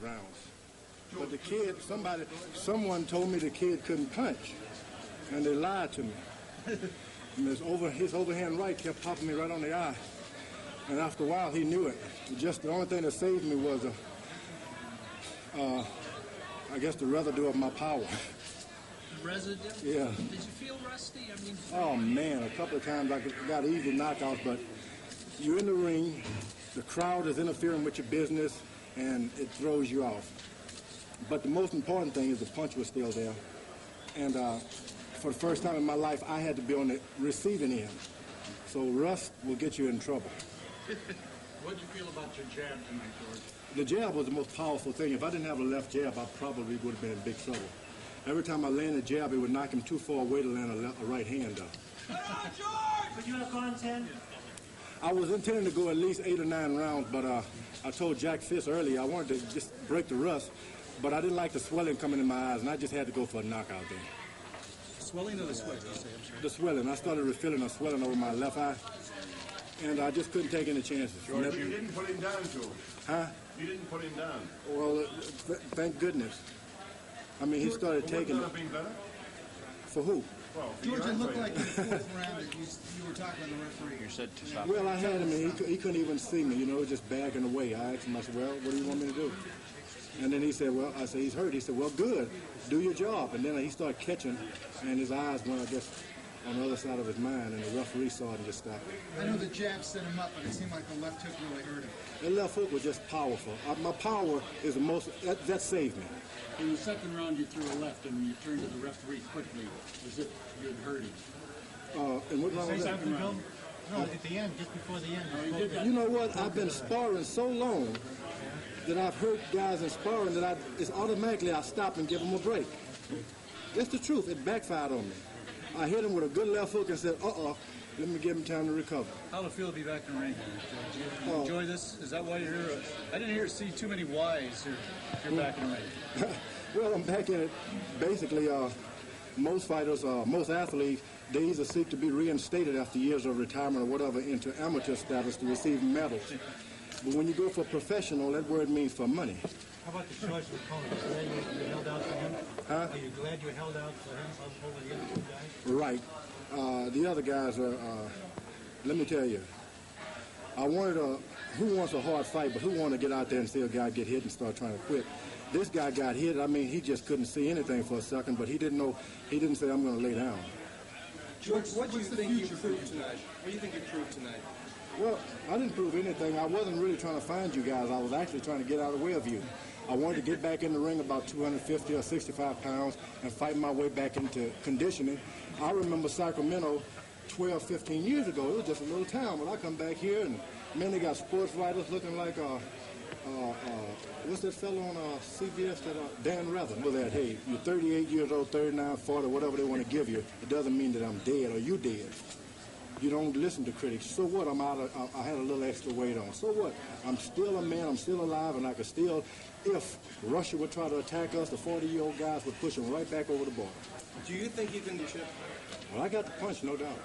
Rounds. But the kid, someone told me the kid couldn't punch, and they lied to me. And his overhand right kept popping me right on the eye. And after a while, he knew it. Just the only thing that saved me was, I guess, the residue of my power. Residue? Yeah. Did you feel rusty? I mean, oh man, a couple of times I got easy knockouts, but you're in the ring, the crowd is interfering with your business, and it throws you off. But the most important thing is the punch was still there. And for the first time in my life, I had to be on the receiving end. So rust will get you in trouble. What did you feel about your jab tonight, George? The jab was the most powerful thing. If I didn't have a left jab, I probably would have been in big trouble. Every time I landed a jab, it would knock him too far away to land a right hand up. Would you have gone 10? I was intending to go at least 8 or 9 rounds, but I told Jack Fisk earlier I wanted to just break the rust, but I didn't like the swelling coming in my eyes, and I just had to go for a knockout there. Swelling or the sweat, you say? I'm sorry. The swelling. I started feeling a swelling over my left eye, and I just couldn't take any chances. George, you didn't put him down, George. Huh? You didn't put him down. Well, thank goodness. I mean, he started taking it. Been better? For who? Well, George, it looked like in the fourth round that you were talking to the referee. You said to stop. Well, I had him, and he couldn't even see me, you know, just bagging away. I asked him, I said, well, what do you want me to do? And then he said, well, I said, he's hurt. He said, well, good, do your job. And then he started catching, and his eyes went, I guess, on the other side of his mind, and the referee saw it and just stopped. I know the jab set him up, but it seemed like the left hook really hurt him. The left hook was just powerful. My power is the most, that saved me. In the second round, you threw a left, and when you turned to the referee quickly, as if you had hurt him. And what round was that? Second round. No, at the end, just before the end. No, he did that. You know what? I've been sparring so long that I've hurt guys in sparring that it's automatically I stop and give them a break. That's the truth. It backfired on me. I hit him with a good left hook and said, let me give him time to recover. How did it feel to be back in the ring? Do you enjoy this? Is that why you're here? I didn't see too many whys here. You're back in the ring. Well, I'm back in it. Basically, most fighters, most athletes, they either seek to be reinstated after years of retirement or whatever into amateur status to receive medals. But when you go for professional, that word means for money. How about the choice of opponents? Are you held out for him? Huh? Are you glad you held out for him over the other two guys? Right. The other guys are, let me tell you, I wanted who wants a hard fight, but who want to get out there and see a guy get hit and start trying to quit? This guy got hit. I mean, he just couldn't see anything for a second, but he didn't know. He didn't say, I'm going to lay down. George, what do you think you proved tonight? What do you think you proved tonight? Well, I didn't prove anything. I wasn't really trying to find you guys. I was actually trying to get out of the way of you. I wanted to get back in the ring about 250 or 65 pounds and fight my way back into conditioning. I remember Sacramento 12, 15 years ago. It was just a little town. When I come back here, and man, they got sports writers looking like, what's that fellow on CBS, that Dan Rather? Well, that, hey, you're 38 years old, 39, 40, whatever they want to give you. It doesn't mean that I'm dead or you dead. You don't listen to critics. So what? I had a little extra weight on. So what? I'm still a man. I'm still alive, and I could still, if Russia would try to attack us, the 40-year-old guys would push them right back over the border. Do you think you can do ship? Well, I got the punch, no doubt.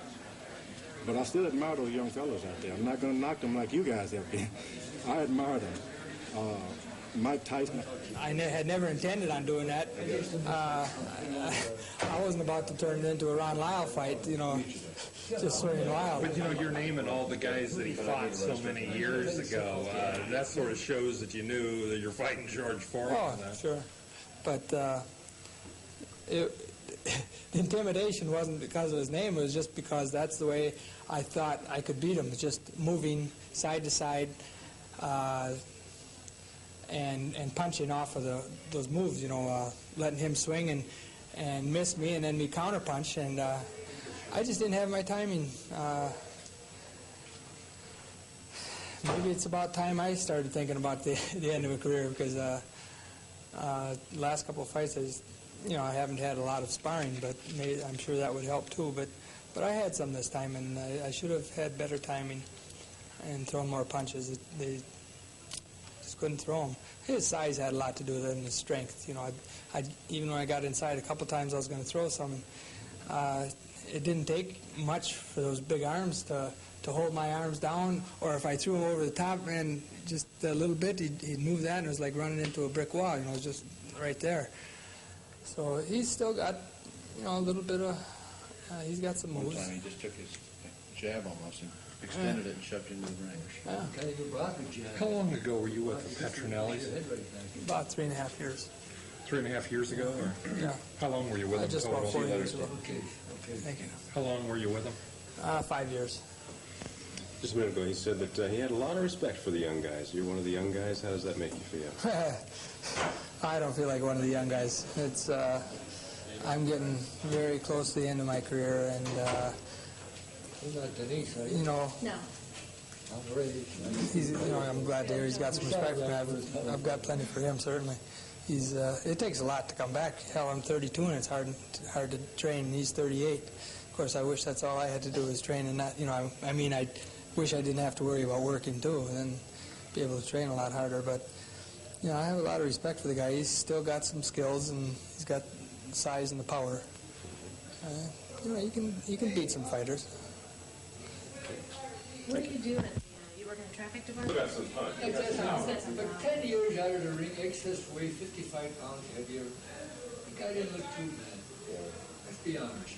But I still admire those young fellows out there. I'm not going to knock them like you guys have been. I admire them. Mike Tyson. I had never intended on doing that. I wasn't about to turn it into a Ron Lyle fight, you know, just swinging wild. But, you know, your name and all the guys that he fought so many years ago, that sort of shows that you knew that you're fighting George Foreman. Oh, sure. But the intimidation wasn't because of his name. It was just because that's the way I thought I could beat him, just moving side to side and punching off of those moves, you know, letting him swing and miss me and then me counterpunch. And I just didn't have my timing. Maybe it's about time I started thinking about the end of a career, because last couple of fights I haven't had a lot of sparring, but maybe, I'm sure that would help too. But I had some this time, and I should have had better timing and thrown more punches. They just couldn't throw them. His size had a lot to do with it, and his strength. You know, even when I got inside a couple times, I was going to throw some. It didn't take much for those big arms to hold my arms down, or if I threw him over the top and just a little bit, he'd move that, and it was like running into a brick wall. You know, it was just right there. So he's still got, you know, a little bit of, he's got some moves. One time he just took his jab almost and extended it and shoved it into the ring. Yeah. How long ago were you with the Petronellis? About 3.5 years. 3.5 years ago? Or Yeah. How long were you with them Just total? about 4 years ago. Thank you. How long were you with them? 5 years. Just a minute ago, he said that he had a lot of respect for the young guys. You're one of the young guys. How does that make you feel? I don't feel like one of the young guys. It's I'm getting very close to the end of my career, and you know, No. he's, you know, I'm glad to hear he's got some respect for me. I've got plenty for him, certainly. He's it takes a lot to come back. Hell, I'm 32 and it's hard to train. And he's 38. Of course, I wish that's all I had to do was train and not, you know, I mean, I wish I didn't have to worry about working too, and then be able to train a lot harder. But you know, I have a lot of respect for the guy. He's still got some skills, and he's got the size and the power. You know, you can beat some fighters. What do you do? You work in the traffic department? Got some punch. But 10 years out of the ring, excess weight, 55 pounds heavier. The guy didn't look too bad. Let's be honest.